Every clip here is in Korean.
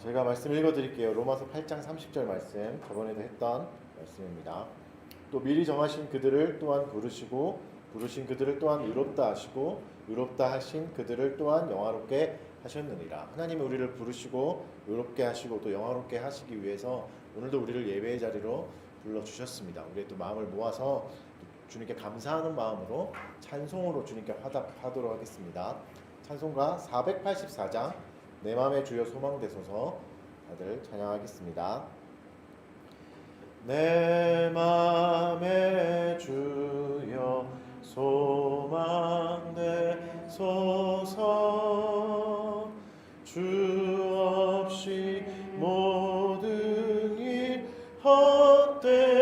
제가 말씀 읽어드릴게요. 로마서 8장 30절 말씀, 저번에도 했던 말씀입니다. 또 미리 정하신 그들을 또한 부르시고 부르신 그들을 또한 의롭다 하시고 의롭다 하신 그들을 또한 영화롭게 하셨느니라. 하나님이 우리를 부르시고 의롭게 하시고 또 영화롭게 하시기 위해서 오늘도 우리를 예배의 자리로 불러주셨습니다. 우리의 또 마음을 모아서 주님께 감사하는 마음으로 찬송으로 주님께 화답하도록 하겠습니다. 찬송가 484장 내 맘의 주여 소망되소서. 다들 찬양하겠습니다. 내 맘의 주여 소망되소서. 주 없이 모든 일 헛되어라.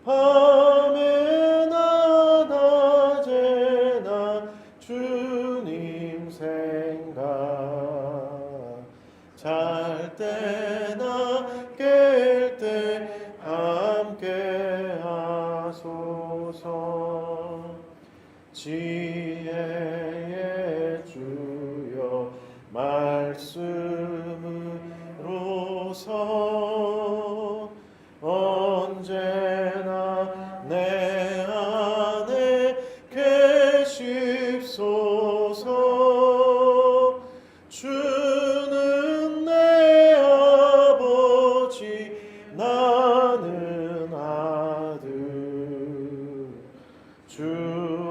밤에나 낮에나 주님 생각, 잘 때나 깰 때 함께 하소서. 지혜의 주여 말씀으로서 언제나 내 안에 계십소서. 주는 내 아버지 나는 아들. 주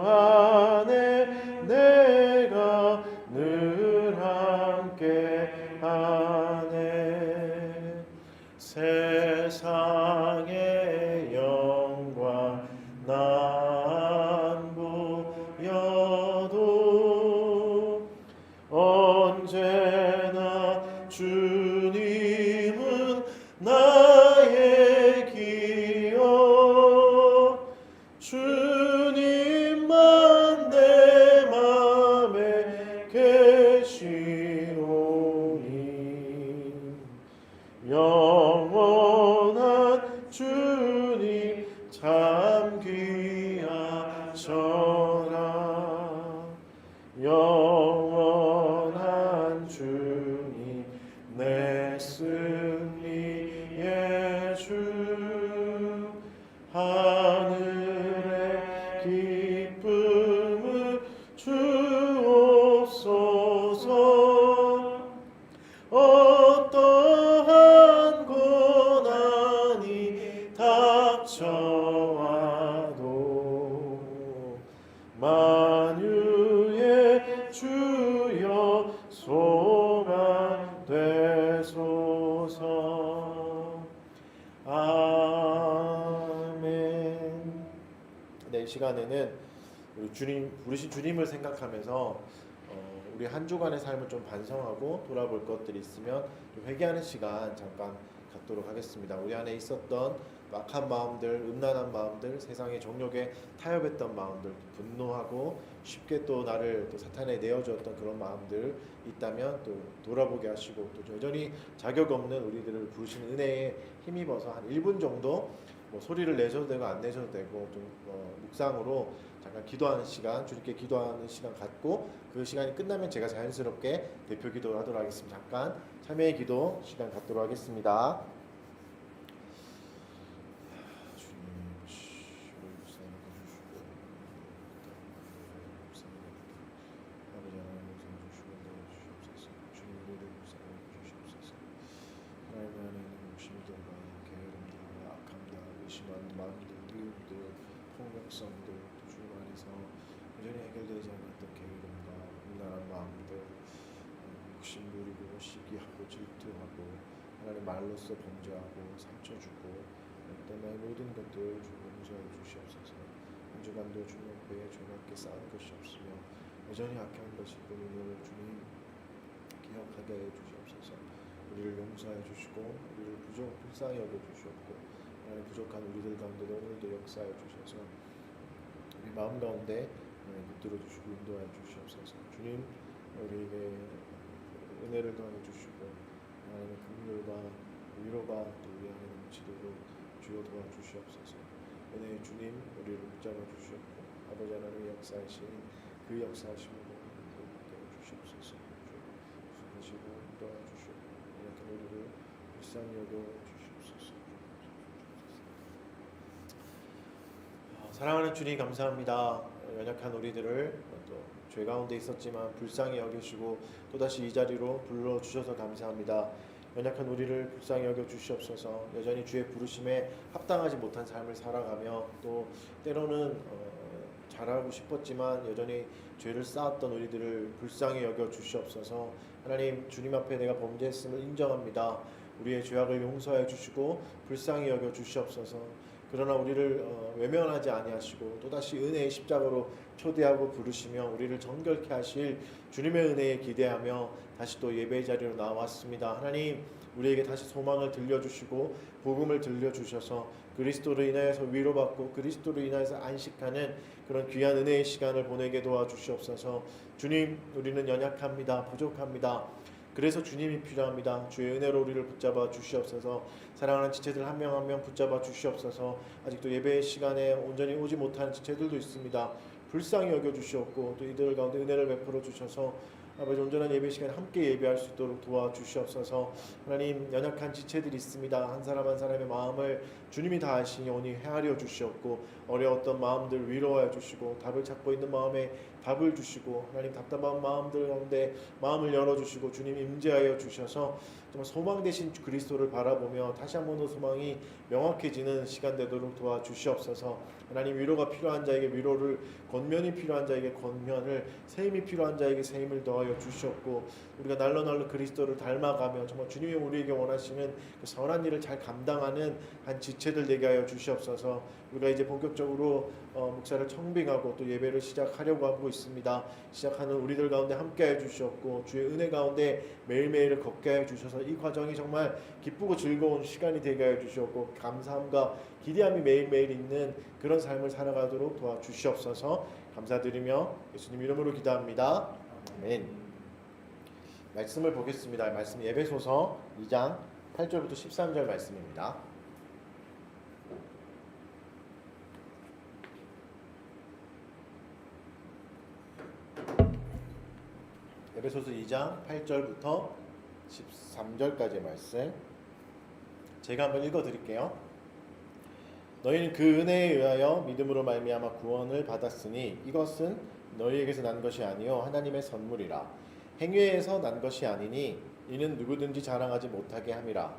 안에 내가 늘 함께 하네. 세상의 영광 난 보여도 언제나 주님은 나의 기억. 주님만 내 맘에 계시오니 영원한 주님 참 귀하셔라. 영원한 주님 내 승리의 주. 하늘의 기쁨을 주옵소서. 어떠한 고난이 닥쳐와도 만유의 주여 소망되소서. 아멘. 네, 이 시간에는 우리 주님 부르신 주님을 생각하면서 우리 한 주간의 삶을 좀 반성하고 돌아볼 것들이 있으면 좀 회개하는 시간 잠깐 갖도록 하겠습니다. 우리 안에 있었던 막한 마음들, 음란한 마음들, 세상의 정욕에 타협했던 마음들, 분노하고 쉽게 또 나를 또 사탄에 내어주었던 그런 마음들 있다면 또 돌아보게 하시고, 또 여전히 자격 없는 우리들을 부르시는 은혜에 힘입어서 한 1분 정도 뭐 소리를 내셔도 되고 안 내셔도 되고 좀 묵상으로 잠깐 기도하는 시간, 주님께 기도하는 시간 갖고, 그 시간이 끝나면 제가 자연스럽게 대표 기도를 하도록 하겠습니다. 잠깐 참여의 기도 시간 갖도록 하겠습니다. 폭력성들, 주님 안에서 여전히 해결되지 않았던 게으름과 음란한 마음들, 욕심 부리고 시기하고 질투하고 하나님 말로써 범죄하고 상처 주고 때문에 모든 것들 주님 용서해 주시옵소서. 한 주간도 주님 앞에 주님께 쌓은 것이 없으며 여전히 악한 것이 뿐임을 주님 기억하게 해 주시옵소서. 우리를 용서해 주시고 우리를 불쌍히 여겨 주시옵고 하나님 부족한 우리들 가운데도 오늘도 역사해 주셔서 우리 마음 가운데 붙들어 주시고 인도해 주시옵소서. 주님 우리에게 은혜를 더해 주시고 하나님의 긍휼과 위로가 또 우리 안에 넘치도록 주여 도와주시옵소서. 은혜의 주님 우리를 붙잡아 주시옵고 아버지 하나님의 역사하신 그 역사하심으로 함께 주시옵소서. 여겨 주시옵소서. 사랑하는 주님 감사합니다. 연약한 우리들을 또 죄 가운데 있었지만 불쌍히 여기시고 또다시 이 자리로 불러주셔서 감사합니다. 연약한 우리를 불쌍히 여겨 주시옵소서. 여전히 주의 부르심에 합당하지 못한 삶을 살아가며 또 때로는 잘하고 싶었지만 여전히 죄를 쌓았던 우리들을 불쌍히 여겨 주시옵소서. 하나님, 주님 앞에 내가 범죄했음을 인정합니다. 우리의 죄악을 용서해 주시고 불쌍히 여겨 주시옵소서. 그러나 우리를 외면하지 아니하시고 또다시 은혜의 십자가로 초대하고 부르시며 우리를 정결케 하실 주님의 은혜에 기대하며 다시 또 예배의 자리로 나왔습니다. 하나님, 우리에게 다시 소망을 들려주시고 복음을 들려주셔서 그리스도로 인하여서 위로받고 그리스도로 인하여서 안식하는 그런 귀한 은혜의 시간을 보내게 도와주시옵소서. 주님, 우리는 연약합니다. 부족합니다. 그래서 주님이 필요합니다. 주의 은혜로 우리를 붙잡아 주시옵소서. 사랑하는 지체들 한 명 한 명 붙잡아 주시옵소서. 아직도 예배의 시간에 온전히 오지 못하는 지체들도 있습니다. 불쌍히 여겨 주시옵고 또 이들 가운데 은혜를 베풀어 주셔서 아버지 온전한 예배 시간에 함께 예배할 수 있도록 도와주시옵소서. 하나님, 연약한 지체들이 있습니다. 한 사람 한 사람의 마음을 주님이 다 아시니 오니 헤아려 주시옵고 어려웠던 마음들 위로하여 주시고 답을 찾고 있는 마음에 답을 주시고 하나님 답답한 마음들 가운데 마음을 열어주시고 주님 임재하여 주셔서 정말 소망 되신 그리스도를 바라보며 다시 한 번 더 소망이 명확해지는 시간 되도록 도와주시옵소서. 하나님, 위로가 필요한 자에게 위로를, 권면이 필요한 자에게 권면을, 세임이 필요한 자에게 세임을 더하여 주시옵고 우리가 날로 그리스도를 닮아가며 정말 주님이 우리에게 원하시는 그 선한 일을 잘 감당하는 한 지체들 되게 하여 주시옵소서. 우리가 이제 본격적으로 목사를 청빙하고 또 예배를 시작하려고 하고 있습니다. 시작하는 우리들 가운데 함께해 주시옵고 주의 은혜 가운데 매일매일을 걷게 해 주셔서 이 과정이 정말 기쁘고 즐거운 시간이 되게 해 주시옵고 감사함과 기대함이 매일매일 있는 그런 삶을 살아가도록 도와주시옵소서. 감사드리며 예수님 이름으로 기도합니다. 아멘. 말씀을 보겠습니다. 말씀 에베소서 2장 8절부터 13절 말씀입니다. 에베소서 2장 8절부터 13절까지의 말씀 제가 한번 읽어드릴게요. 너희는 그 은혜에 의하여 믿음으로 말미암아 구원을 받았으니 이것은 너희에게서 난 것이 아니요 하나님의 선물이라. 행위에서 난 것이 아니니 이는 누구든지 자랑하지 못하게 함이라.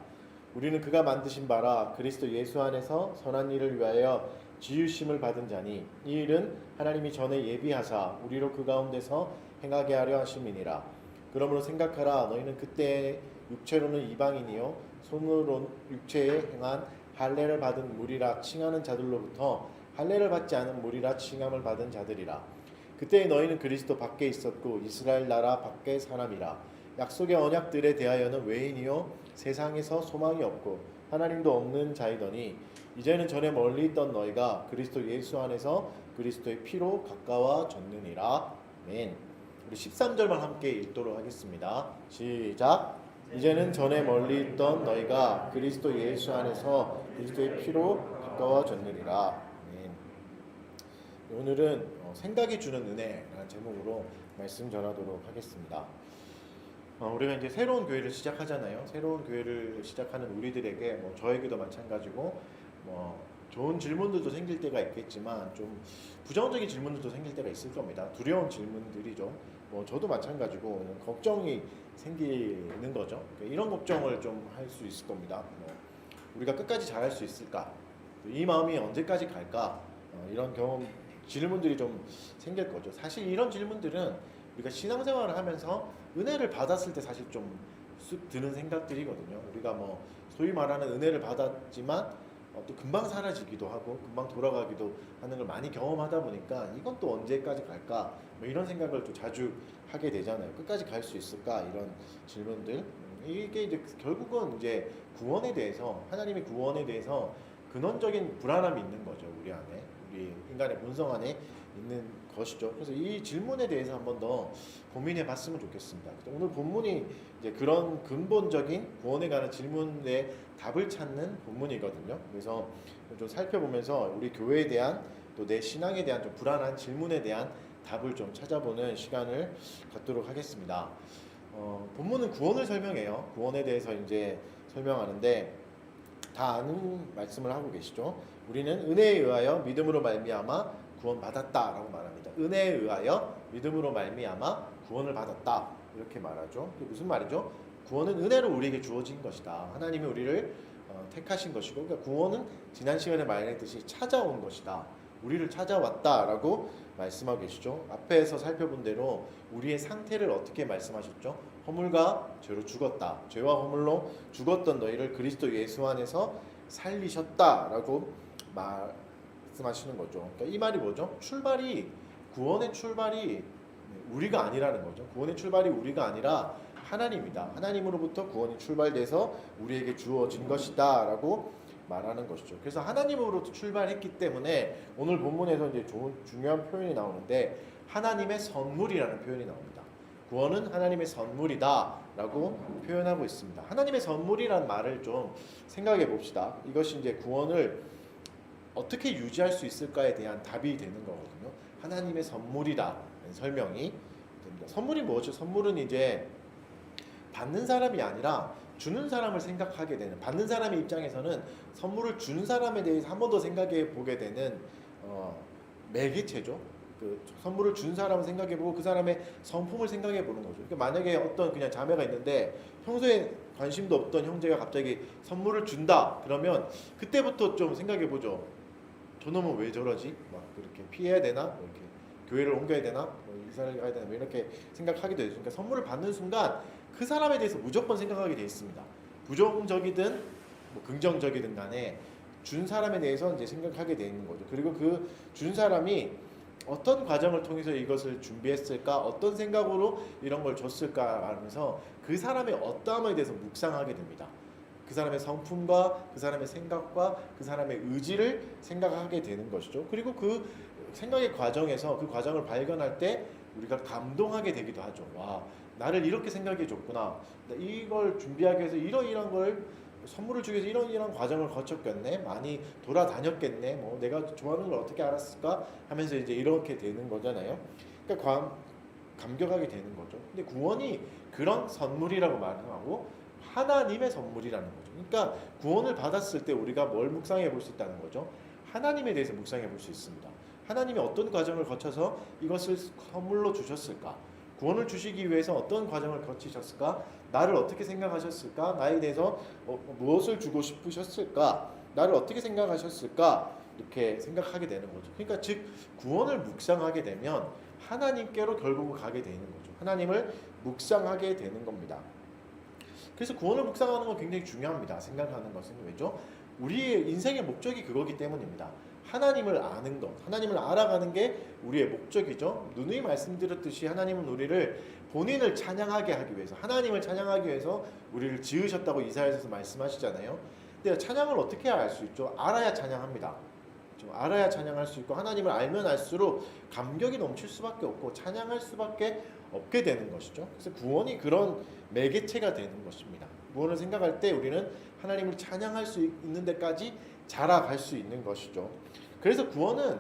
우리는 그가 만드신 바라 그리스도 예수 안에서 선한 일을 위하여 지으심을 받은 자니 이 일은 하나님이 전에 예비하사 우리로 그 가운데서 행하게 하려 하심이니라. 그러므로 생각하라. 너희는 그때 육체로는 이방인이요 손으로 육체에 행한 할례를 받은 무리라 칭하는 자들로부터 할례를 받지 않은 무리라 칭함을 받은 자들이라. 그때 너희는 그리스도 밖에 있었고 이스라엘 나라 밖의 사람이라. 약속의 언약들에 대하여는 외인이요 세상에서 소망이 없고 하나님도 없는 자이더니 이제는 전에 멀리 있던 너희가 그리스도 예수 안에서 그리스도의 피로 가까워졌느니라. 아멘. 우리 13절만 함께 읽도록 하겠습니다. 시작. 이제는 전에 멀리 있던 너희가 그리스도 예수 안에서 그리스도의 피로 가까워졌느니라. 아멘. 오늘은 생각이 주는 은혜라는 제목으로 말씀 전하도록 하겠습니다. 우리가 이제 새로운 교회를 시작하잖아요. 새로운 교회를 시작하는 우리들에게 저에게도 마찬가지고 좋은 질문들도 생길 때가 있겠지만 좀 부정적인 질문들도 생길 때가 있을 겁니다. 두려운 질문들이죠. 저도 마찬가지고 걱정이 생기는 거죠. 이런 걱정을 좀 할 수 있을 겁니다. 우리가 끝까지 잘할 수 있을까? 이 마음이 언제까지 갈까? 이런 질문들이 좀 생길 거죠. 사실 이런 질문들은 우리가 신앙생활을 하면서 은혜를 받았을 때 사실 좀 쑥 드는 생각들이거든요. 우리가 소위 말하는 은혜를 받았지만 또 금방 사라지기도 하고 금방 돌아가기도 하는 걸 많이 경험하다 보니까 이건 또 언제까지 갈까? 이런 생각을 또 자주 하게 되잖아요. 끝까지 갈 수 있을까? 이런 질문들. 이게 이제 결국은 이제 구원에 대해서 하나님의 구원에 대해서 근원적인 불안함이 있는 거죠. 우리 안에, 우리 인간의 본성 안에 있는 것이죠. 그래서 이 질문에 대해서 한번 더 고민해 봤으면 좋겠습니다. 오늘 본문이 이제 그런 근본적인 구원에 관한 질문에 답을 찾는 본문이거든요. 그래서 좀 살펴보면서 우리 교회에 대한 또 내 신앙에 대한 좀 불안한 질문에 대한 답을 좀 찾아보는 시간을 갖도록 하겠습니다. 본문은 구원을 설명해요. 구원에 대해서 이제 설명하는데 다 아는 말씀을 하고 계시죠. 우리는 은혜에 의하여 믿음으로 말미암아 구원받았다라고 말합니다. 은혜에 의하여 믿음으로 말미암아 구원을 받았다 이렇게 말하죠. 그게 무슨 말이죠? 구원은 은혜로 우리에게 주어진 것이다. 하나님이 우리를 택하신 것이고, 그러니까 구원은 지난 시간에 말했듯이 찾아온 것이다. 우리를 찾아왔다라고 말씀하고 계시죠. 앞에서 살펴본 대로 우리의 상태를 어떻게 말씀하셨죠? 허물과 죄로 죽었다. 죄와 허물로 죽었던 너희를 그리스도 예수 안에서 살리셨다라고 말씀하시는 거죠. 그러니까 이 말이 뭐죠? 구원의 출발이 우리가 아니라는 거죠. 구원의 출발이 우리가 아니라 하나님이다. 하나님으로부터 구원이 출발돼서 우리에게 주어진 것이다 라고 말하는 것이죠. 그래서 하나님으로부터 출발했기 때문에 오늘 본문에서 이제 중요한 표현이 나오는데 하나님의 선물이라는 표현이 나옵니다. 구원은 하나님의 선물이다 라고 표현하고 있습니다. 하나님의 선물이라는 말을 좀 생각해 봅시다. 이것이 이제 구원을 어떻게 유지할 수 있을까에 대한 답이 되는 거거든요. 하나님의 선물이라는 설명이 됩니다. 선물이 뭐죠? 선물은 이제 받는 사람이 아니라 주는 사람을 생각하게 되는, 받는 사람의 입장에서는 선물을 주는 사람에 대해서 한 번 더 생각해 보게 되는 매개체죠. 그 선물을 준 사람을 생각해보고 그 사람의 성품을 생각해보는 거죠. 그러니까 만약에 어떤 그냥 자매가 있는데 평소에 관심도 없던 형제가 갑자기 선물을 준다 그러면 그때부터 좀 생각해보죠. 저놈은 왜 저러지? 막 그렇게 피해야 되나? 뭐 이렇게 교회를 옮겨야 되나? 뭐 이사를 가야 되나? 뭐 이렇게 생각하게 되죠. 그러니까 선물을 받는 순간 그 사람에 대해서 무조건 생각하게 돼 있습니다. 부정적이든 뭐 긍정적이든 간에 준 사람에 대해서 이제 생각하게 되는 거죠. 그리고 그 준 사람이 어떤 과정을 통해서 이것을 준비했을까, 어떤 생각으로 이런 걸 줬을까 하면서 그 사람의 어떠함에 대해서 묵상하게 됩니다. 그 사람의 성품과 그 사람의 생각과 그 사람의 의지를 생각하게 되는 것이죠. 그리고 그 생각의 과정에서 그 과정을 발견할 때 우리가 감동하게 되기도 하죠. 와, 나를 이렇게 생각해 줬구나. 이걸 준비하기 위해서 이런 걸 선물을 주기 위해서 이런 과정을 거쳤겠네. 많이 돌아다녔겠네. 뭐 내가 좋아하는 걸 어떻게 알았을까 하면서 이제 이렇게 되는 거잖아요. 그러니까 감격하게 되는 거죠. 근데 구원이 그런 선물이라고 말하고 하나님의 선물이라는 거죠. 그러니까 구원을 받았을 때 우리가 뭘 묵상해 볼 수 있다는 거죠. 하나님에 대해서 묵상해 볼 수 있습니다. 하나님이 어떤 과정을 거쳐서 이것을 선물로 주셨을까? 구원을 주시기 위해서 어떤 과정을 거치셨을까? 나를 어떻게 생각하셨을까? 나에 대해서 무엇을 주고 싶으셨을까? 나를 어떻게 생각하셨을까? 이렇게 생각하게 되는 거죠. 그러니까 즉 구원을 묵상하게 되면 하나님께로 결국은 가게 되는 거죠. 하나님을 묵상하게 되는 겁니다. 그래서 구원을 묵상하는 건 굉장히 중요합니다. 생각하는 것은 왜죠? 우리의 인생의 목적이 그거기 때문입니다. 하나님을 아는 것, 하나님을 알아가는 게 우리의 목적이죠. 누누이 말씀드렸듯이 하나님은 우리를 본인을 찬양하게 하기 위해서, 하나님을 찬양하기 위해서 우리를 지으셨다고 이사야서에서 말씀하시잖아요. 근데 찬양을 어떻게 알 수 있죠? 알아야 찬양합니다. 알아야 찬양할 수 있고 하나님을 알면 알수록 감격이 넘칠 수밖에 없고 찬양할 수밖에 없게 되는 것이죠. 그래서 구원이 그런 매개체가 되는 것입니다. 구원을 생각할 때 우리는 하나님을 찬양할 수 있는 데까지 자라갈 수 있는 것이죠. 그래서 구원은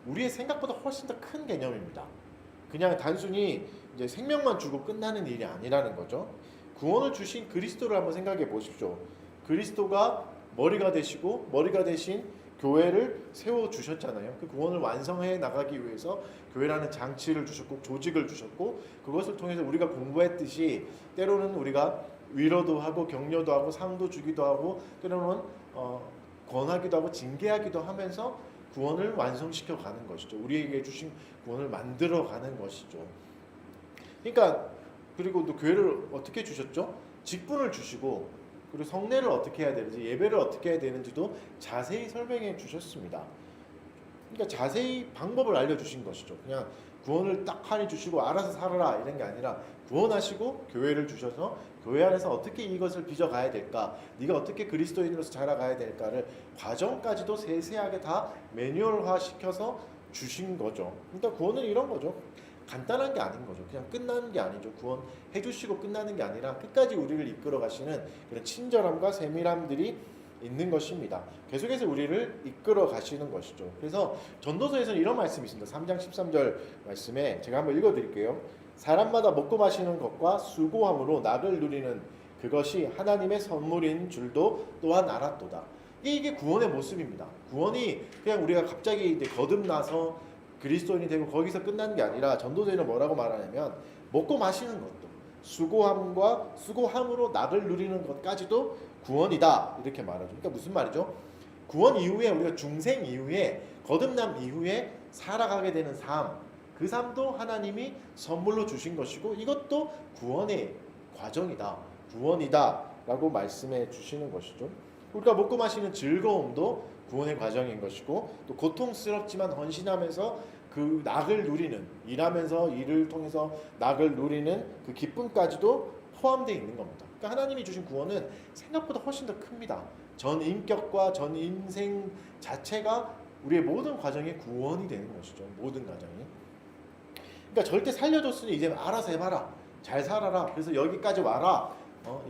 우리의 생각보다 훨씬 더 큰 개념입니다. 그냥 단순히 이제 생명만 주고 끝나는 일이 아니라는 거죠. 구원을 주신 그리스도를 한번 생각해 보십시오. 그리스도가 머리가 되시고 머리가 되신 교회를 세워 주셨잖아요. 그 구원을 완성해 나가기 위해서 교회라는 장치를 주셨고 조직을 주셨고 그것을 통해서 우리가 공부했듯이 때로는 우리가 위로도 하고 격려도 하고 상도 주기도 하고 때로는 권하기도 하고 징계하기도 하면서 구원을 완성시켜 가는 것이죠. 우리에게 주신 구원을 만들어 가는 것이죠. 그러니까 그리고 또 교회를 어떻게 주셨죠? 직분을 주시고 그리고 성례를 어떻게 해야 되는지 예배를 어떻게 해야 되는지도 자세히 설명해 주셨습니다. 그러니까 자세히 방법을 알려주신 것이죠. 그냥 구원을 딱 하니 주시고 알아서 살아라 이런 게 아니라 구원하시고 교회를 주셔서 교회 안에서 어떻게 이것을 빚어가야 될까, 네가 어떻게 그리스도인으로서 자라가야 될까를 과정까지도 세세하게 다 매뉴얼화 시켜서 주신 거죠. 그러니까 구원은 이런 거죠. 간단한 게 아닌 거죠. 그냥 끝나는 게 아니죠. 구원 해주시고 끝나는 게 아니라 끝까지 우리를 이끌어 가시는 그런 친절함과 세밀함들이 있는 것입니다. 계속해서 우리를 이끌어 가시는 것이죠. 그래서 전도서에서는 이런 말씀이 있습니다. 3장 13절 말씀에 제가 한번 읽어드릴게요. 사람마다 먹고 마시는 것과 수고함으로 낙을 누리는 그것이 하나님의 선물인 줄도 또한 알았도다. 이게 구원의 모습입니다. 구원이 그냥 우리가 갑자기 이제 거듭나서 그리스도인이 되고 거기서 끝나는 게 아니라 전도서에는 뭐라고 말하냐면 먹고 마시는 것도 수고함으로 낙을 누리는 것까지도 구원이다 이렇게 말하죠. 그러니까 무슨 말이죠? 구원 이후에 우리가 중생 이후에 거듭남 이후에 살아가게 되는 삶, 그 삶도 하나님이 선물로 주신 것이고 이것도 구원의 과정이다, 구원이다 라고 말씀해 주시는 것이죠. 우리가 먹고 마시는 즐거움도 구원의 과정인 것이고 또 고통스럽지만 헌신하면서 그 낙을 누리는, 일하면서 일을 통해서 낙을 누리는 그 기쁨까지도 포함되어 있는 겁니다. 그러니까 하나님이 주신 구원은 생각보다 훨씬 더 큽니다. 전 인격과 전 인생 자체가 우리의 모든 과정의 구원이 되는 것이죠. 모든 과정이. 그러니까 절대 살려줬으니 이제 알아서 해봐라, 잘 살아라, 그래서 여기까지 와라,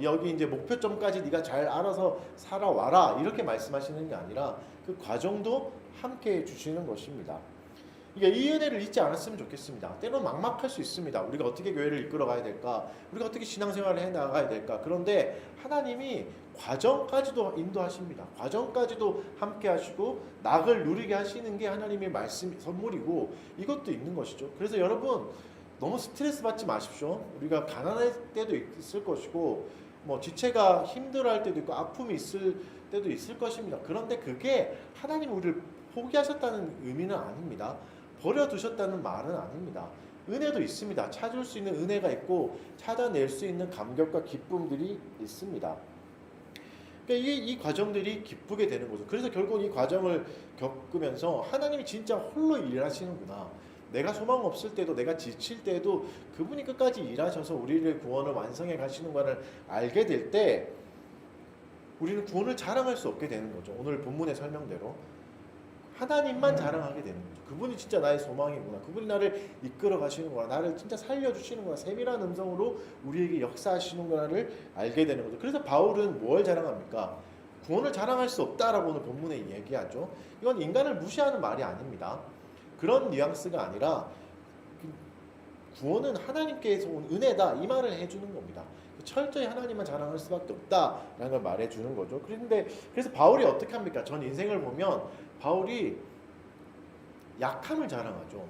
여기 이제 목표점까지 네가 잘 알아서 살아와라 이렇게 말씀하시는 게 아니라 그 과정도 함께 주시는 것입니다. 그러니까 이 은혜를 잊지 않았으면 좋겠습니다. 때로는 막막할 수 있습니다. 우리가 어떻게 교회를 이끌어 가야 될까? 우리가 어떻게 신앙생활을 해 나가야 될까? 그런데 하나님이 과정까지도 인도하십니다. 과정까지도 함께 하시고 낙을 누리게 하시는 게 하나님의 말씀 선물이고 이것도 있는 것이죠. 그래서 여러분 너무 스트레스 받지 마십시오. 우리가 가난할 때도 있을 것이고 뭐 지체가 힘들어할 때도 있고 아픔이 있을 때도 있을 것입니다. 그런데 그게 하나님이 우리를 포기하셨다는 의미는 아닙니다. 버려두셨다는 말은 아닙니다. 은혜도 있습니다. 찾을 수 있는 은혜가 있고 찾아낼 수 있는 감격과 기쁨들이 있습니다. 그러니까 이 과정들이 기쁘게 되는 거죠. 그래서 결국 이 과정을 겪으면서 하나님이 진짜 홀로 일하시는구나. 내가 소망 없을 때도 내가 지칠 때도 그분이 끝까지 일하셔서 우리를 구원을 완성해 가시는 것을 알게 될 때 우리는 구원을 자랑할 수 없게 되는 거죠. 오늘 본문의 설명대로 하나님만 자랑하게 되는 거죠. 그분이 진짜 나의 소망이구나. 그분이 나를 이끌어 가시는구나. 나를 진짜 살려주시는구나. 세밀한 음성으로 우리에게 역사하시는구나를 알게 되는 거죠. 그래서 바울은 뭘 자랑합니까? 구원을 자랑할 수 없다라고 오늘 본문에 얘기하죠. 이건 인간을 무시하는 말이 아닙니다. 그런 뉘앙스가 아니라 구원은 하나님께서 온 은혜다 이 말을 해주는 겁니다. 철저히 하나님만 자랑할 수밖에 없다라는 걸 말해주는 거죠. 그래서 바울이 어떻게 합니까? 전 인생을 보면 바울이 약함을 자랑하죠.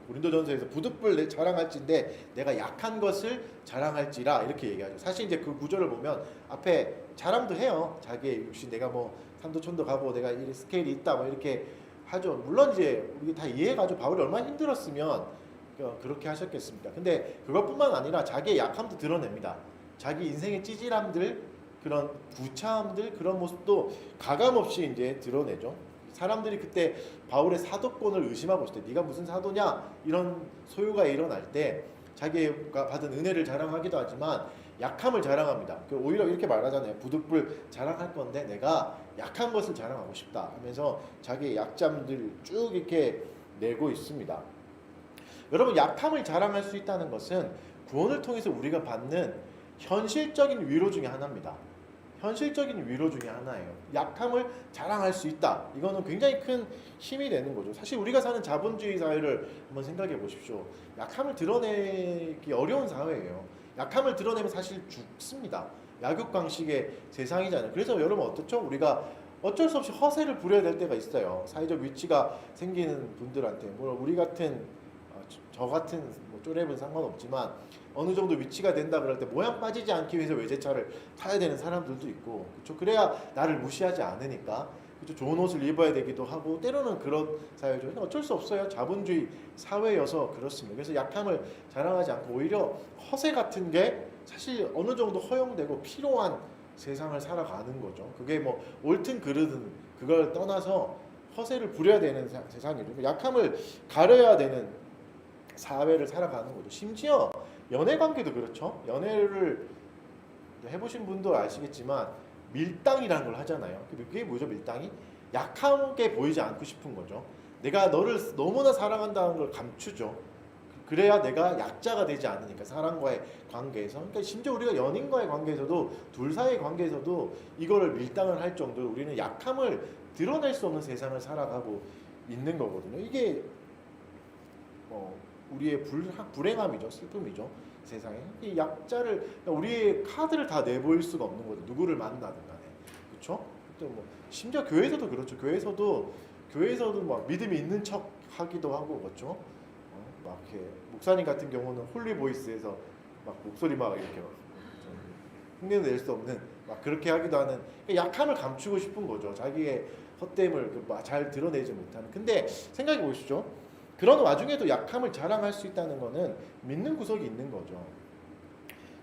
고린도전서에서 부득불 자랑할지인데 내가 약한 것을 자랑할지라 이렇게 얘기하죠. 사실 이제 그 구절을 보면 앞에 자랑도 해요. 자기의 육신, 내가 뭐 산도 천도 가고 내가 이 스케일이 있다 뭐 이렇게 하죠. 물론 이제 우리 다 이해가죠. 바울이 얼마나 힘들었으면 그렇게 하셨겠습니까? 근데 그것뿐만 아니라 자기의 약함도 드러냅니다. 자기 인생의 찌질함들, 그런 구차함들, 그런 모습도 가감없이 이제 드러내죠. 사람들이 그때 바울의 사도권을 의심하고 있을 때 네가 무슨 사도냐 이런 소요가 일어날 때 자기가 받은 은혜를 자랑하기도 하지만 약함을 자랑합니다. 오히려 이렇게 말하잖아요. 부득불 자랑할 건데 내가 약한 것을 자랑하고 싶다 하면서 자기의 약점들 쭉 이렇게 내고 있습니다. 여러분 약함을 자랑할 수 있다는 것은 구원을 통해서 우리가 받는 현실적인 위로 중에 하나입니다. 현실적인 위로 중에 하나예요. 약함을 자랑할 수 있다. 이거는 굉장히 큰 힘이 되는 거죠. 사실 우리가 사는 자본주의 사회를 한번 생각해 보십시오. 약함을 드러내기 어려운 사회예요. 약함을 드러내면 사실 죽습니다. 약육강식의 세상이잖아요. 그래서 여러분 어떻죠? 우리가 어쩔 수 없이 허세를 부려야 될 때가 있어요. 사회적 위치가 생기는 분들한테. 물론 우리 같은 저 같은 뭐 쪼렙은 상관없지만 어느 정도 위치가 된다 그럴 때 모양 빠지지 않기 위해서 외제차를 타야 되는 사람들도 있고, 그렇죠? 그래야 나를 무시하지 않으니까, 그렇죠? 좋은 옷을 입어야 되기도 하고 때로는 그런 사회죠. 어쩔 수 없어요. 자본주의 사회여서 그렇습니다. 그래서 약함을 자랑하지 않고 오히려 허세 같은 게 사실 어느 정도 허용되고 필요한 세상을 살아가는 거죠. 그게 뭐 옳든 그르든 그걸 떠나서 허세를 부려야 되는 세상이죠. 약함을 가려야 되는 사회를 살아가는 거죠. 심지어 연애 관계도 그렇죠. 연애를 해보신 분도 아시겠지만 밀당이라는 걸 하잖아요. 그게 뭐죠? 밀당이? 약하게 보이지 않고 싶은 거죠. 내가 너를 너무나 사랑한다는 걸 감추죠. 그래야 내가 약자가 되지 않으니까, 사람과의 관계에서. 그러니까 심지어 우리가 연인과의 관계에서도, 둘 사이의 관계에서도 이거를 밀당을 할 정도로 우리는 약함을 드러낼 수 없는 세상을 살아가고 있는 거거든요. 이게 우리의 불행함이죠. 슬픔이죠. 세상에. 이 약자를, 그러니까 우리의 카드를 다 내보일 수가 없는 거죠. 누구를 만나든 간에. 그렇죠? 또 뭐 심지어 교회에서도 그렇죠. 교회에서도 막 믿음이 있는 척 하기도 하고 그렇죠. 막 이렇게 목사님 같은 경우는 홀리 보이스에서 막 목소리 막 이렇게 막 흉내도 낼 수 없는 막 그렇게 하기도 하는, 약함을 감추고 싶은 거죠. 자기의 헛됨을 잘 드러내지 못하는. 근데 생각해 보시죠. 그런 와중에도 약함을 자랑할 수 있다는 거는 믿는 구석이 있는 거죠.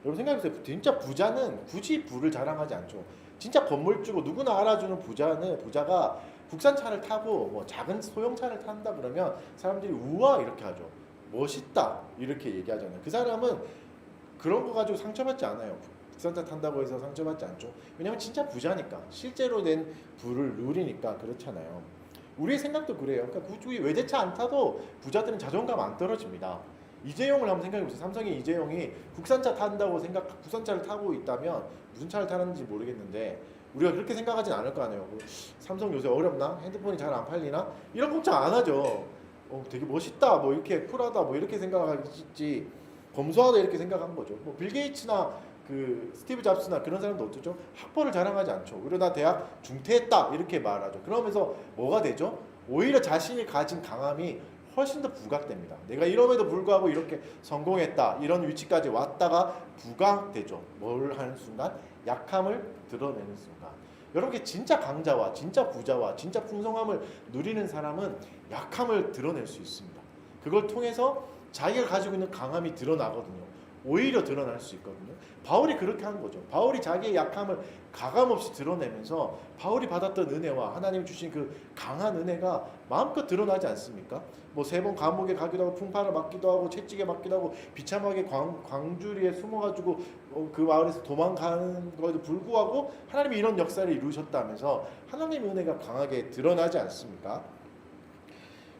여러분 생각해 보세요. 진짜 부자는 굳이 부를 자랑하지 않죠. 진짜 건물주고 누구나 알아주는 부자가 국산차를 타고 뭐 작은 소형차를 탄다 그러면 사람들이 우와 이렇게 하죠. 멋있다 이렇게 얘기하잖아요. 그 사람은 그런 거 가지고 상처받지 않아요. 국산차 탄다고 해서 상처받지 않죠. 왜냐면 진짜 부자니까, 실제로 낸 부를 누리니까 그렇잖아요. 우리의 생각도 그래요. 그러니까 굳이 외제차 안 타도 부자들은 자존감 안 떨어집니다. 이재용을 한번 생각해 보세요. 삼성의 이재용이 국산차 탄다고 국산차를 타고 있다면 무슨 차를 타는지 모르겠는데 우리가 그렇게 생각하진 않을 거 아니에요. 삼성 요새 어렵나? 핸드폰이 잘 안 팔리나? 이런 걱정 안 하죠. 되게 멋있다, 뭐 이렇게 쿨하다, 뭐 이렇게 생각하겠지. 검소하다 이렇게 생각한 거죠. 뭐 빌 게이츠나 그 스티브 잡스나 그런 사람도 어쩌죠? 학벌을 자랑하지 않죠. 오히려 나 대학 중퇴했다 이렇게 말하죠. 그러면서 뭐가 되죠? 오히려 자신이 가진 강함이 훨씬 더 부각됩니다. 내가 이럼에도 불구하고 이렇게 성공했다, 이런 위치까지 왔다가 부각되죠. 뭘 하는 순간? 약함을 드러내는 순간. 여러분, 진짜 강자와 진짜 부자와 진짜 풍성함을 누리는 사람은 약함을 드러낼 수 있습니다. 그걸 통해서 자기가 가지고 있는 강함이 드러나거든요. 오히려 드러날 수 있거든요. 바울이 그렇게 한 거죠. 바울이 자기의 약함을 가감없이 드러내면서 바울이 받았던 은혜와 하나님 주신 그 강한 은혜가 마음껏 드러나지 않습니까? 뭐 3번 감옥에 가기도 하고 풍파를 맞기도 하고 채찍에 맞기도 하고 비참하게 광주리에 숨어가지고 그 마을에서 도망가는 거에도 불구하고 하나님이 이런 역사를 이루셨다면서 하나님의 은혜가 강하게 드러나지 않습니까?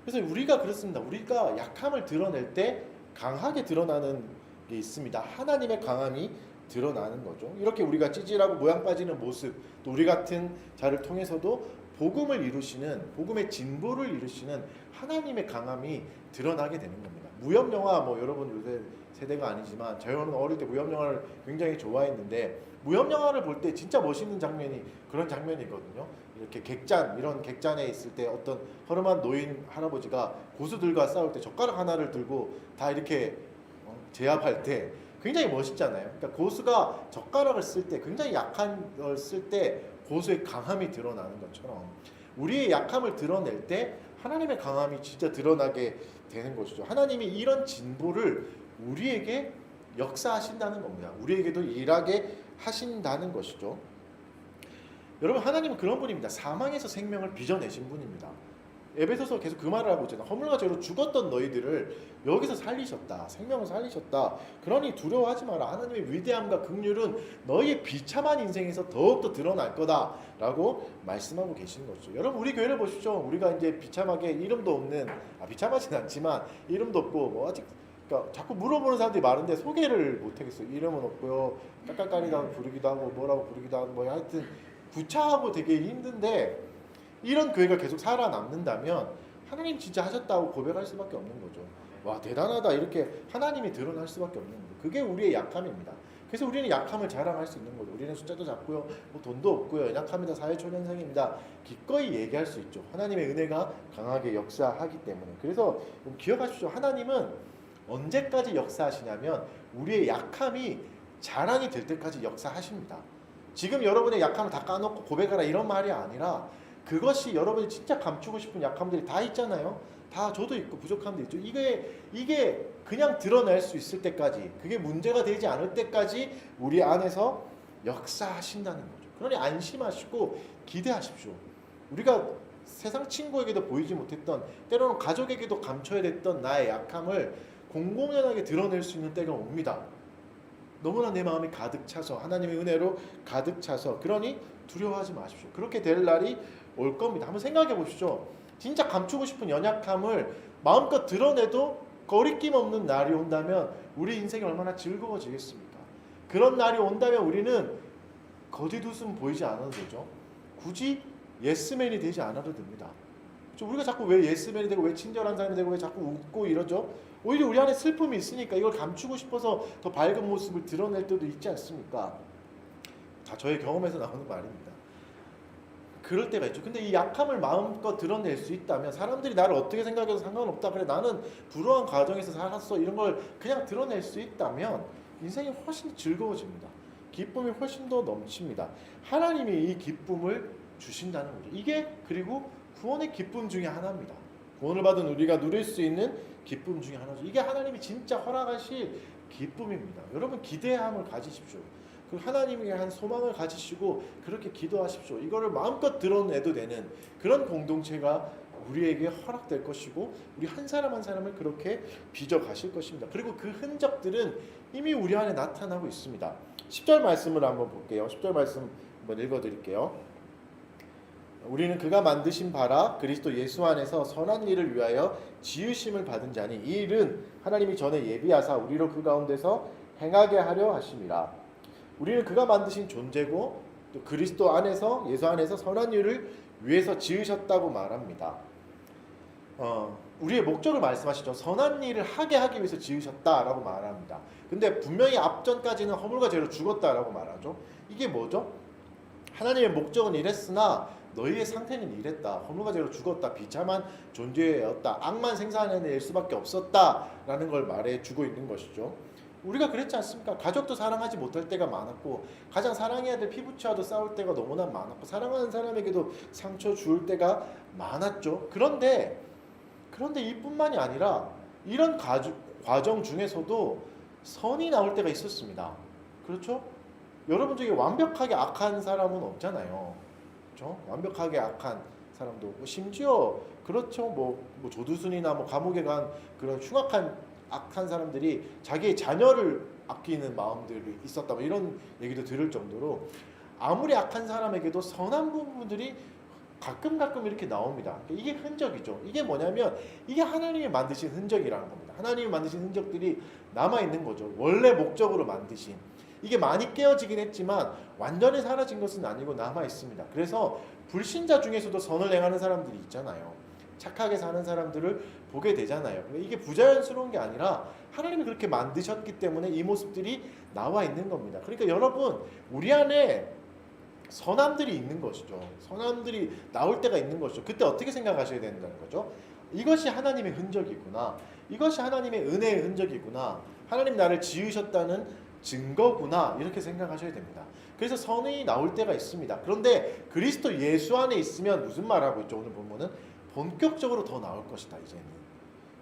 그래서 우리가 그렇습니다. 우리가 약함을 드러낼 때 강하게 드러나는 게 있습니다. 하나님의 강함이 드러나는 거죠. 이렇게 우리가 찌질하고 모양 빠지는 모습, 또 우리 같은 자를 통해서도 복음을 이루시는, 복음의 진보를 이루시는 하나님의 강함이 드러나게 되는 겁니다. 무협 영화, 뭐 여러분 요새 세대가 아니지만 저는 어릴 때 무협 영화를 굉장히 좋아했는데, 무협 영화를 볼 때 진짜 멋있는 장면이 그런 장면이거든요. 이렇게 이런 객잔에 있을 때 어떤 허름한 노인 할아버지가 고수들과 싸울 때 젓가락 하나를 들고 다 이렇게 제압할 때 굉장히 멋있잖아요. 그러니까 고수가 젓가락을 쓸 때, 굉장히 약한 걸 쓸 때 고수의 강함이 드러나는 것처럼 우리의 약함을 드러낼 때 하나님의 강함이 진짜 드러나게 되는 것이죠. 하나님이 이런 진보를 우리에게 역사하신다는 겁니다. 우리에게도 일하게 하신다는 것이죠. 여러분, 하나님은 그런 분입니다. 사망에서 생명을 빚어내신 분입니다. 에베소서 계속 그 말을 하고 있잖아요. 허물과 죄로 죽었던 너희들을 여기서 살리셨다. 생명을 살리셨다. 그러니 두려워하지 마라. 하나님의 위대함과 긍휼은 너희의 비참한 인생에서 더욱더 드러날 거다 라고 말씀하고 계시는 거죠. 여러분, 우리 교회를 보십시오. 우리가 이제 비참하게 이름도 없는, 비참하진 않지만 이름도 없고 뭐 아직, 그러니까 자꾸 물어보는 사람들이 많은데 소개를 못하겠어요. 이름은 없고요. 깔깔깔이라고 부르기도 하고 뭐라고 부르기도 하고 뭐 하여튼 구차하고 되게 힘든데, 이런 교회가 계속 살아남는다면 하나님 진짜 하셨다고 고백할 수밖에 없는 거죠. 와, 대단하다, 이렇게 하나님이 드러날 수밖에 없는 거죠. 그게 우리의 약함입니다. 그래서 우리는 약함을 자랑할 수 있는 거죠. 우리는 숫자도 작고요, 뭐 돈도 없고요, 연약합니다, 사회초년생입니다. 기꺼이 얘기할 수 있죠. 하나님의 은혜가 강하게 역사하기 때문에. 그래서 기억하십시오. 하나님은 언제까지 역사하시냐면 우리의 약함이 자랑이 될 때까지 역사하십니다. 지금 여러분의 약함을 다 까놓고 고백하라 이런 말이 아니라, 그것이 여러분이 진짜 감추고 싶은 약함들이 다 있잖아요. 다 저도 있고 부족함도 있죠. 이게 그냥 드러낼 수 있을 때까지, 그게 문제가 되지 않을 때까지 우리 안에서 역사하신다는 거죠. 그러니 안심하시고 기대하십시오. 우리가 세상 친구에게도 보이지 못했던, 때로는 가족에게도 감춰야 됐던 나의 약함을 공공연하게 드러낼 수 있는 때가 옵니다. 너무나 내 마음이 가득 차서, 하나님의 은혜로 가득 차서. 그러니 두려워하지 마십시오. 그렇게 될 날이 올 겁니다. 한번 생각해 보시죠. 진짜 감추고 싶은 연약함을 마음껏 드러내도 거리낌 없는 날이 온다면 우리 인생이 얼마나 즐거워지겠습니까? 그런 날이 온다면 우리는 거짓 웃음 보이지 않아도 되죠. 굳이 예스맨이 되지 않아도 됩니다. 우리가 자꾸 왜 예스맨이 되고 왜 친절한 사람이 되고 왜 자꾸 웃고 이러죠? 오히려 우리 안에 슬픔이 있으니까 이걸 감추고 싶어서 더 밝은 모습을 드러낼 때도 있지 않습니까? 다 저의 경험에서 나오는 말입니다. 그럴 때가 있죠. 근데 이 약함을 마음껏 드러낼 수 있다면 사람들이 나를 어떻게 생각해도 상관없다. 그래 나는 불우한 과정에서 살았어. 이런 걸 그냥 드러낼 수 있다면 인생이 훨씬 즐거워집니다. 기쁨이 훨씬 더 넘칩니다. 하나님이 이 기쁨을 주신다는 거죠. 이게 그리고 구원의 기쁨 중에 하나입니다. 구원을 받은 우리가 누릴 수 있는 기쁨 중에 하나죠. 이게 하나님이 진짜 허락하실 기쁨입니다. 여러분 기대함을 가지십시오. 그 하나님의 한 소망을 가지시고 그렇게 기도하십시오. 이거를 마음껏 드러내도 되는 그런 공동체가 우리에게 허락될 것이고 우리 한 사람 한 사람을 그렇게 빚어 가실 것입니다. 그리고 그 흔적들은 이미 우리 안에 나타나고 있습니다. 10절 말씀을 한번 볼게요. 10절 말씀 한번 읽어드릴게요. 우리는 그가 만드신 바라 그리스도 예수 안에서 선한 일을 위하여 지으심을 받은 자니 이 일은 하나님이 전에 예비하사 우리로 그 가운데서 행하게 하려 하심이라. 우리는 그가 만드신 존재고 또 그리스도 안에서 예수 안에서 선한 일을 위해서 지으셨다고 말합니다. 우리의 목적을 말씀하시죠. 선한 일을 하기 위해서 지으셨다라고 말합니다. 근데 분명히 앞전까지는 허물과 죄로 죽었다라고 말하죠. 이게 뭐죠? 하나님의 목적은 이랬으나 너희의 상태는 이랬다. 허물과 죄로 죽었다. 비참한 존재였다. 악만 생산해낼 수밖에 없었다라는 걸 말해주고 있는 것이죠. 우리가 그랬지 않습니까? 가족도 사랑하지 못할 때가 많았고 가장 사랑해야 될 피부치와도 싸울 때가 너무나 많았고 사랑하는 사람에게도 상처 줄 때가 많았죠. 그런데 이뿐만이 아니라 이런 과정 중에서도 선이 나올 때가 있었습니다. 그렇죠? 여러분 중에 완벽하게 악한 사람은 없잖아요. 그렇죠? 완벽하게 악한 사람도 없고 심지어 그렇죠. 뭐 조두순이나 감옥에 간 그런 흉악한 악한 사람들이 자기의 자녀를 아끼는 마음들이 있었다. 이런 얘기도 들을 정도로 아무리 악한 사람에게도 선한 부분들이 가끔 이렇게 나옵니다. 이게 흔적이죠. 이게 뭐냐면 이게 하나님이 만드신 흔적이라는 겁니다. 하나님이 만드신 흔적들이 남아있는 거죠. 원래 목적으로 만드신. 이게 많이 깨어지긴 했지만 완전히 사라진 것은 아니고 남아있습니다. 그래서 불신자 중에서도 선을 행하는 사람들이 있잖아요. 착하게 사는 사람들을 보게 되잖아요. 이게 부자연스러운 게 아니라 하나님이 그렇게 만드셨기 때문에 이 모습들이 나와 있는 겁니다. 그러니까 여러분 우리 안에 선함들이 있는 것이죠. 선함들이 나올 때가 있는 것이죠. 그때 어떻게 생각하셔야 된다는 거죠? 이것이 하나님의 흔적이구나. 이것이 하나님의 은혜의 흔적이구나. 하나님 나를 지으셨다는 증거구나. 이렇게 생각하셔야 됩니다. 그래서 선이 나올 때가 있습니다. 그런데 그리스도 예수 안에 있으면 무슨 말하고 있죠? 오늘 본문은 본격적으로 더 나올 것이다. 이제는.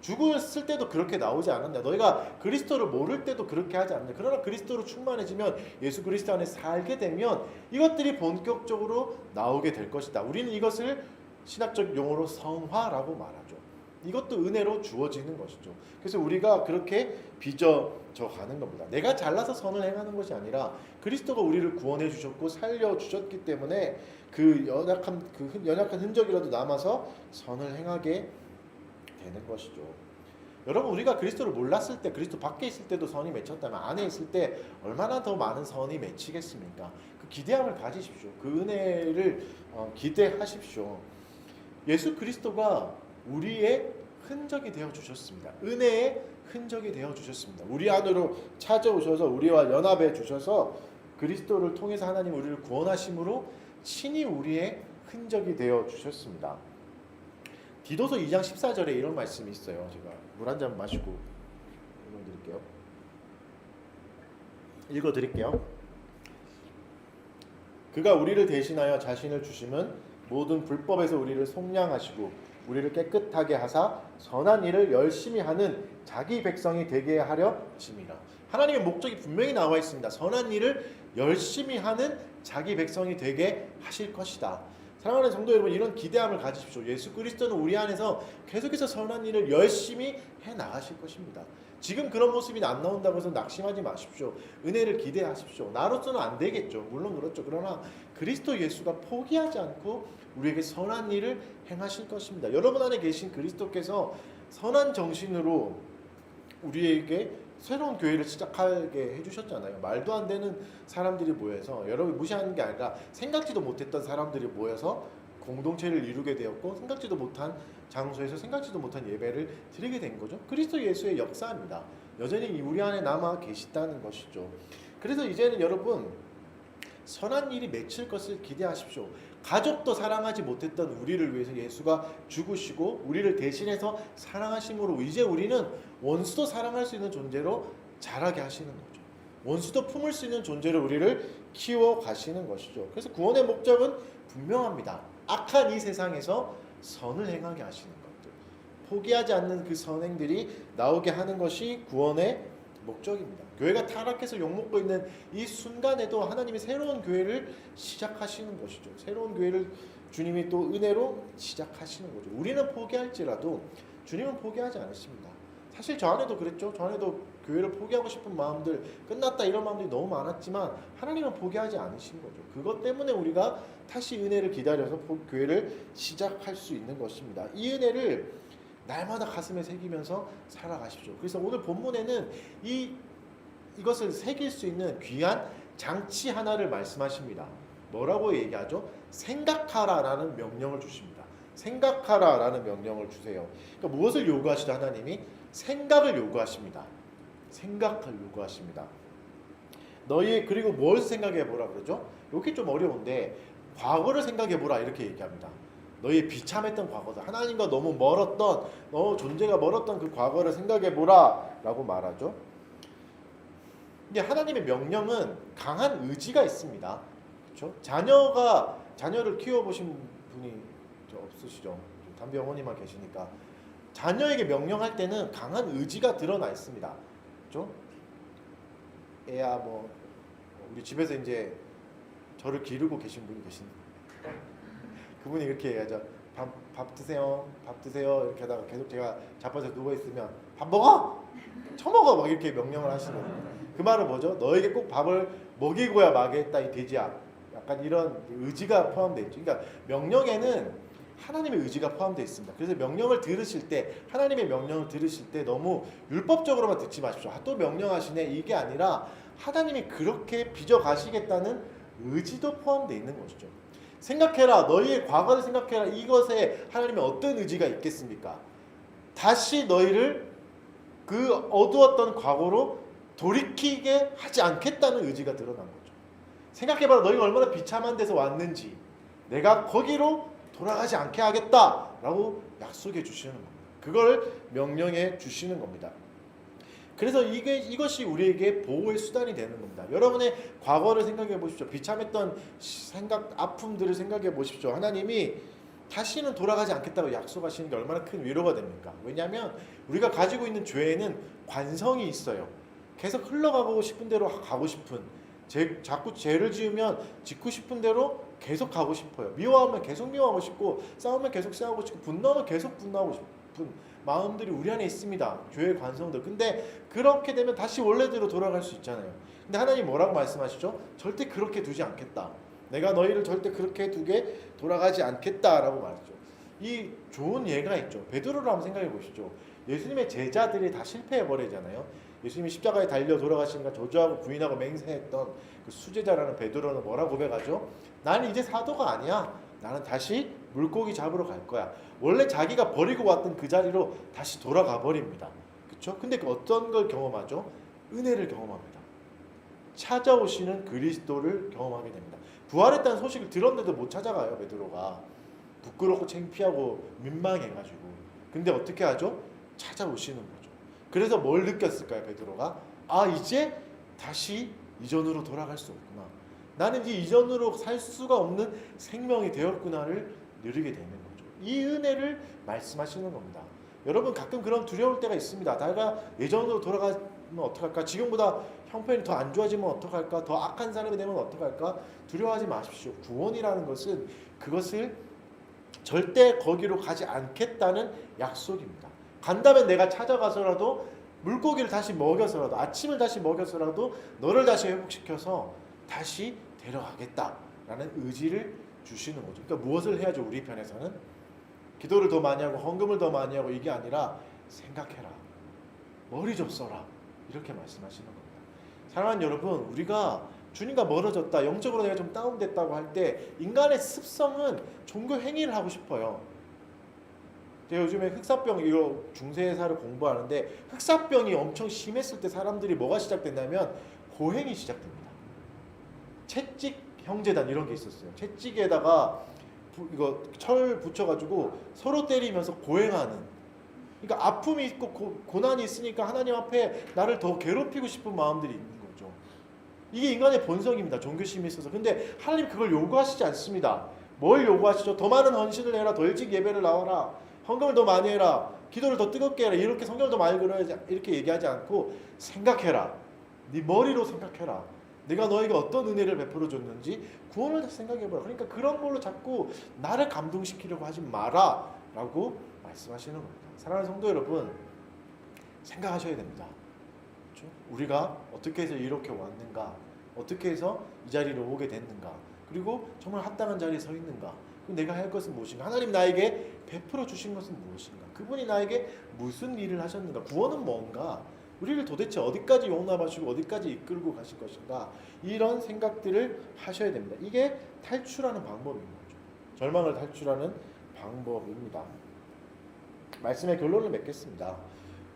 죽었을 때도 그렇게 나오지 않았냐. 너희가 그리스도를 모를 때도 그렇게 하지 않냐. 그러나 그리스도로 충만해지면 예수 그리스도 안에 살게 되면 이것들이 본격적으로 나오게 될 것이다. 우리는 이것을 신학적 용어로 성화라고 말하죠. 이것도 은혜로 주어지는 것이죠. 그래서 우리가 그렇게 빚어져 가는 겁니다. 내가 잘나서 선을 행하는 것이 아니라 그리스도가 우리를 구원해 주셨고 살려 주셨기 때문에 그 연약한 흔적이라도 남아서 선을 행하게 되는 것이죠. 여러분 우리가 그리스도를 몰랐을 때 그리스도 밖에 있을 때도 선이 맺혔다면 안에 있을 때 얼마나 더 많은 선이 맺히겠습니까? 그 기대함을 가지십시오. 그 은혜를 기대하십시오. 예수 그리스도가 우리의 흔적이 되어 주셨습니다. 은혜의 흔적이 되어 주셨습니다. 우리 안으로 찾아오셔서 우리와 연합해 주셔서 그리스도를 통해서 하나님 우리를 구원하심으로 친히 우리의 흔적이 되어 주셨습니다. 디도서 2장 14절에 이런 말씀이 있어요. 제가 물 한 잔 마시고 읽어드릴게요. 그가 우리를 대신하여 자신을 주심은 모든 불법에서 우리를 속량하시고 우리를 깨끗하게 하사 선한 일을 열심히 하는 자기 백성이 되게 하려 하심이라. 하나님의 목적이 분명히 나와 있습니다. 선한 일을 열심히 하는 자기 백성이 되게 하실 것이다. 사랑하는 성도 여러분, 이런 기대함을 가지십시오. 예수 그리스도는 우리 안에서 계속해서 선한 일을 열심히 해나가실 것입니다. 지금 그런 모습이 안 나온다고 해서 낙심하지 마십시오. 은혜를 기대하십시오. 나로서는 안 되겠죠. 물론 그렇죠. 그러나 그리스도 예수가 포기하지 않고 우리에게 선한 일을 행하실 것입니다. 여러분 안에 계신 그리스도께서 선한 정신으로 우리에게 새로운 교회를 시작하게 해주셨잖아요. 말도 안 되는 사람들이 모여서, 여러분 무시하는 게 아니라 생각지도 못했던 사람들이 모여서 공동체를 이루게 되었고, 생각지도 못한 장소에서 생각지도 못한 예배를 드리게 된 거죠. 그리스도 예수의 역사입니다. 여전히 우리 안에 남아 계시다는 것이죠. 그래서 이제는 여러분 선한 일이 맺힐 것을 기대하십시오. 가족도 사랑하지 못했던 우리를 위해서 예수가 죽으시고 우리를 대신해서 사랑하심으로 이제 우리는 원수도 사랑할 수 있는 존재로 자라게 하시는 거죠. 원수도 품을 수 있는 존재로 우리를 키워 가시는 것이죠. 그래서 구원의 목적은 분명합니다. 악한 이 세상에서 선을 행하게 하시는 것들, 포기하지 않는 그 선행들이 나오게 하는 것이 구원의 목적입니다. 교회가 타락해서 욕먹고 있는 이 순간에도 하나님이 새로운 교회를 시작하시는 것이죠. 새로운 교회를 주님이 또 은혜로 시작하시는 거죠. 우리는 포기할지라도 주님은 포기하지 않으십니다. 사실 저 안에도 그랬죠. 저 안에도 교회를 포기하고 싶은 마음들, 끝났다 이런 마음들이 너무 많았지만 하나님은 포기하지 않으신 거죠. 그것 때문에 우리가 다시 은혜를 기다려서 교회를 시작할 수 있는 것입니다. 이 은혜를 날마다 가슴에 새기면서 살아가십시오. 그래서 오늘 본문에는 이것을 새길 수 있는 귀한 장치 하나를 말씀하십니다. 뭐라고 얘기하죠? 생각하라라는 명령을 주십니다. 생각하라라는 명령을 주세요. 그러니까 무엇을 요구하시죠? 하나님이 생각을 요구하십니다. 생각을 요구하십니다. 그리고 뭘 생각해보라 그러죠? 이게 좀 어려운데 과거를 생각해보라 이렇게 얘기합니다. 너희의 비참했던 과거들, 하나님과 너무 멀었던, 존재가 멀었던 그 과거를 생각해보라 라고 말하죠. 근데 하나님의 명령은 강한 의지가 있습니다. 그렇죠? 자녀를 키워보신 분이 없으시죠? 담비 어머니만 계시니까. 자녀에게 명령할 때는 강한 의지가 드러나 있습니다. 그렇죠? 애야 우리 집에서 이제 저를 기르고 계신 분이 계신 그분이 이렇게 얘기하죠. 밥 드세요. 밥 드세요. 이렇게 하다가 계속 제가 자빠져 누워 있으면 밥 먹어. 처먹어 막 이렇게 명령을 하시거든요. 그 말은 뭐죠? 너에게 꼭 밥을 먹이고야 마겠다 이 돼지야. 약간 이런 의지가 포함되어 있죠. 그러니까 명령에는 하나님의 의지가 포함되어 있습니다. 그래서 명령을 들으실 때, 하나님의 명령을 들으실 때 너무 율법적으로만 듣지 마십시오. 또 명령하시네 이게 아니라 하나님이 그렇게 빚어가시겠다는 의지도 포함되어 있는 것이죠. 생각해라. 너희의 과거를 생각해라. 이것에 하나님의 어떤 의지가 있겠습니까? 다시 너희를 그 어두웠던 과거로 돌이키게 하지 않겠다는 의지가 드러난 거죠. 생각해봐라. 너희가 얼마나 비참한 데서 왔는지 내가 거기로 돌아가지 않게 하겠다라고 약속해 주시는 겁니다. 그걸 명령해 주시는 겁니다. 그래서 이것이 우리에게 보호의 수단이 되는 겁니다. 여러분의 과거를 생각해 보십시오. 비참했던 아픔들을 생각해 보십시오. 하나님이 다시는 돌아가지 않겠다고 약속하시는 게 얼마나 큰 위로가 됩니까? 왜냐하면 우리가 가지고 있는 죄에는 관성이 있어요. 계속 흘러가고 싶은 대로 가고 싶은, 자꾸 죄를 지으면 짓고 싶은 대로 계속 가고 싶어요. 미워하면 계속 미워하고 싶고, 싸우면 계속 싸우고 싶고, 분노하면 계속 분노하고 싶은 마음들이 우리 안에 있습니다. 죄의 관성들. 근데 그렇게 되면 다시 원래대로 돌아갈 수 있잖아요. 근데 하나님 뭐라고 말씀하시죠? 절대 그렇게 두지 않겠다. 내가 너희를 절대 그렇게 두게 돌아가지 않겠다라고 말했죠. 이 좋은 예가 있죠. 베드로를 한번 생각해 보시죠. 예수님의 제자들이 다 실패해 버리잖아요. 예수님이 십자가에 달려 돌아가시니까 저주하고 부인하고 맹세했던 그 수제자라는 베드로는 뭐라고 고백하죠? 나는 이제 사도가 아니야. 나는 다시 물고기 잡으러 갈 거야. 원래 자기가 버리고 왔던 그 자리로 다시 돌아가 버립니다. 그렇죠? 근데 어떤 걸 경험하죠? 은혜를 경험합니다. 찾아오시는 그리스도를 경험하게 됩니다. 부활했다는 소식을 들었는데도 못 찾아가요. 베드로가 부끄럽고 창피하고 민망해가지고. 근데 어떻게 하죠? 찾아오시는 거죠. 그래서 뭘 느꼈을까요? 베드로가 이제 다시 이전으로 돌아갈 수 없구나. 나는 이제 이전으로 살 수가 없는 생명이 되었구나를 누리게 되는 거죠. 이 은혜를 말씀하시는 겁니다. 여러분 가끔 그런 두려울 때가 있습니다. 내가 예전으로 돌아가면 어떡할까? 지금보다 형편이 더 안 좋아지면 어떡할까? 더 악한 사람이 되면 어떡할까? 두려워하지 마십시오. 구원이라는 것은 그것을 절대 거기로 가지 않겠다는 약속입니다. 간다면 내가 찾아가서라도 물고기를 다시 먹여서라도 아침을 다시 먹여서라도 너를 다시 회복시켜서 다시 데려가겠다라는 의지를 주시는 거죠. 그러니까 무엇을 해야죠? 우리 편에서는 기도를 더 많이 하고 헌금을 더 많이 하고 이게 아니라 생각해라. 머리 좀 써라. 이렇게 말씀하시는 겁니다. 사랑하는 여러분, 우리가 주님과 멀어졌다, 영적으로 내가 좀 다운됐다고 할 때 인간의 습성은 종교 행위를 하고 싶어요. 제가 요즘에 흑사병 이거 중세사를 공부하는데 흑사병이 엄청 심했을 때 사람들이 뭐가 시작됐냐면 고행이 시작됩니다. 채찍 형제단 이런 게 있었어요. 채찍에다가 이거 철 붙여가지고 서로 때리면서 고행하는. 그러니까 아픔이 있고 고난이 있으니까 하나님 앞에 나를 더 괴롭히고 싶은 마음들이 있는 거죠. 이게 인간의 본성입니다. 종교심에 있어서. 근데 하나님 그걸 요구하시지 않습니다. 뭘 요구하시죠? 더 많은 헌신을 해라. 더 일찍 예배를 나와라. 헌금을 더 많이 해라. 기도를 더 뜨겁게 해라. 이렇게 성경을 더 많이 걸어야지. 이렇게 얘기하지 않고 생각해라. 네 머리로 생각해라. 내가 너에게 어떤 은혜를 베풀어 줬는지 구원을 다시 생각해보라. 그러니까 그런 걸로 자꾸 나를 감동시키려고 하지 마라 라고 말씀하시는 겁니다. 사랑하는 성도 여러분, 생각하셔야 됩니다. 그렇죠? 우리가 어떻게 해서 이렇게 왔는가, 어떻게 해서 이 자리로 오게 됐는가, 그리고 정말 합당한 자리에 서 있는가, 그리고 내가 할 것은 무엇인가, 하나님 나에게 베풀어 주신 것은 무엇인가, 그분이 나에게 무슨 일을 하셨는가, 구원은 뭔가, 우리를 도대체 어디까지 용납하시고 어디까지 이끌고 가실 것인가, 이런 생각들을 하셔야 됩니다. 이게 탈출하는 방법인 거죠. 절망을 탈출하는 방법입니다. 말씀의 결론을 맺겠습니다.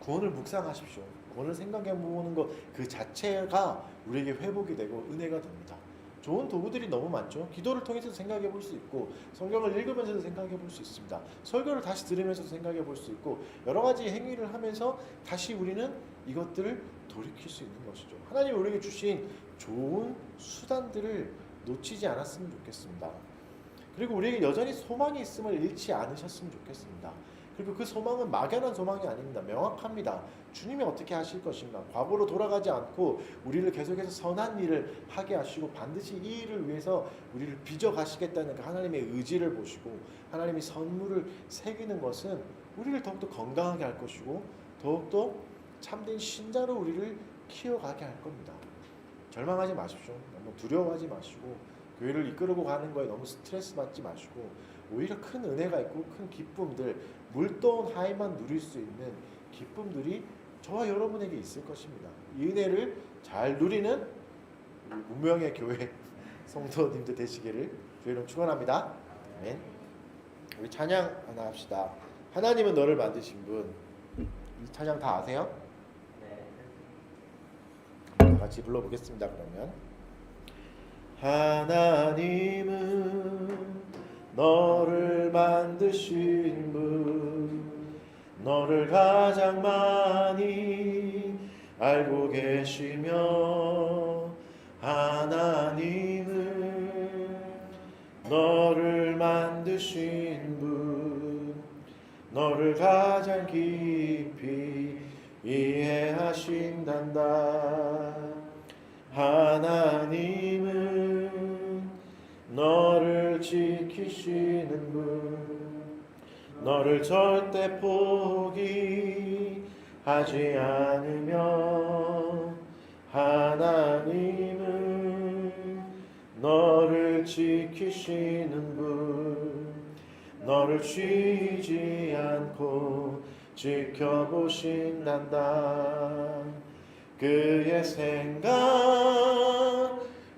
구원을 묵상하십시오. 구원을 생각해 보는 것 그 자체가 우리에게 회복이 되고 은혜가 됩니다. 좋은 도구들이 너무 많죠. 기도를 통해서 생각해 볼 수 있고, 성경을 읽으면서도 생각해 볼 수 있습니다. 설교를 다시 들으면서도 생각해 볼 수 있고, 여러 가지 행위를 하면서 다시 우리는 이것들을 돌이킬 수 있는 것이죠. 하나님이 우리에게 주신 좋은 수단들을 놓치지 않았으면 좋겠습니다. 그리고 우리에게 여전히 소망이 있음을 잃지 않으셨으면 좋겠습니다. 그리고 그 소망은 막연한 소망이 아닙니다. 명확합니다. 주님이 어떻게 하실 것인가. 과거로 돌아가지 않고 우리를 계속해서 선한 일을 하게 하시고 반드시 이 일을 위해서 우리를 빚어 가시겠다는 그 하나님의 의지를 보시고 하나님이 선물을 새기는 것은 우리를 더욱더 건강하게 할 것이고 더욱더 참된 신자로 우리를 키워가게 할 겁니다. 절망하지 마십시오. 너무 두려워하지 마시고 교회를 이끌고 가는 거에 너무 스트레스 받지 마시고 오히려 큰 은혜가 있고 큰 기쁨들, 물도운 하이만 누릴 수 있는 기쁨들이 저와 여러분에게 있을 것입니다. 이 은혜를 잘 누리는 운명의 교회 성도님들 되시기를 주의 이름 축원합니다. 아멘. 우리 찬양 하나 합시다. 하나님은 너를 만드신 분. 이 찬양 다 아세요? 네. 같이 불러보겠습니다. 그러면 하나님은 너를 만드신 분, 너를 가장 많이 알고 계시며, 하나님은 너를 만드신 분, 너를 가장 깊이 이해하신단다. 하나님은 너를 지키시는 분, 너를 절대 포기하지 않으며, 하나님은 너를 지키시는 분, 너를 쉬지 않고 지켜보신단다. 그의 생각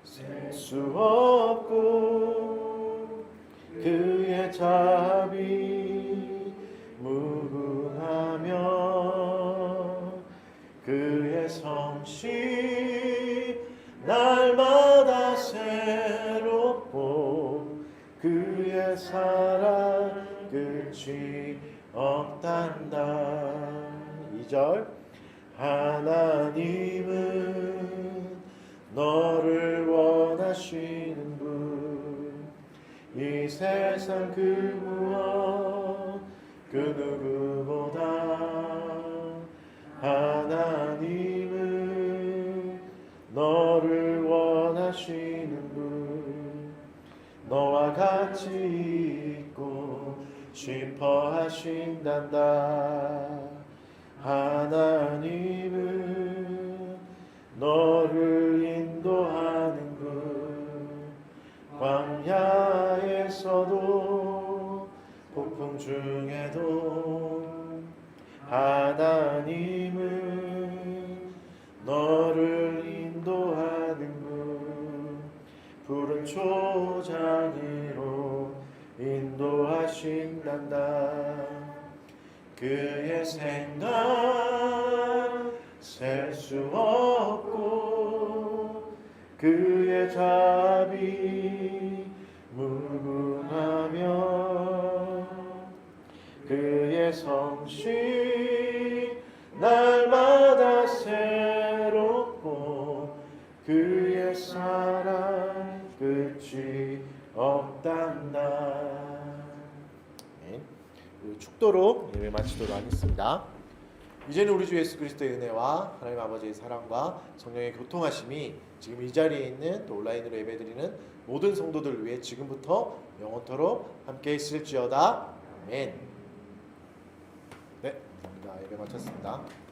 셀 수 없고 그의 자비 무궁하며, 그의 성실 날마다 새롭고 그의 사랑 끝이 없단다. 2절 하나님은 너를 원하시는 분, 이 세상 그 무엇 그 누구보다 하나님은 너를 원하시는 분, 너와 같이 있고 싶어 하신단다. 하나님은 너를 인도하는 분, 광야에서도 폭풍 중에도 하나님은 너를 인도하는 분, 푸른 초장으로 인도하신단다. 그의 생각 셀 수 없고 그의 자비 무궁하며 그의 성실 날마다 새롭고 그의 사랑 끝이 없단다. 우리 축도로 예배 마치도록 하겠습니다. 이제는 우리 주 예수 그리스도의 은혜와 하나님 아버지의 사랑과 성령의 교통하심이 지금 이 자리에 있는 또 온라인으로 예배드리는 모든 성도들을 위해 지금부터 영원토록 함께 있을지어다. 아멘. 네, 감사합니다. 예배 마쳤습니다.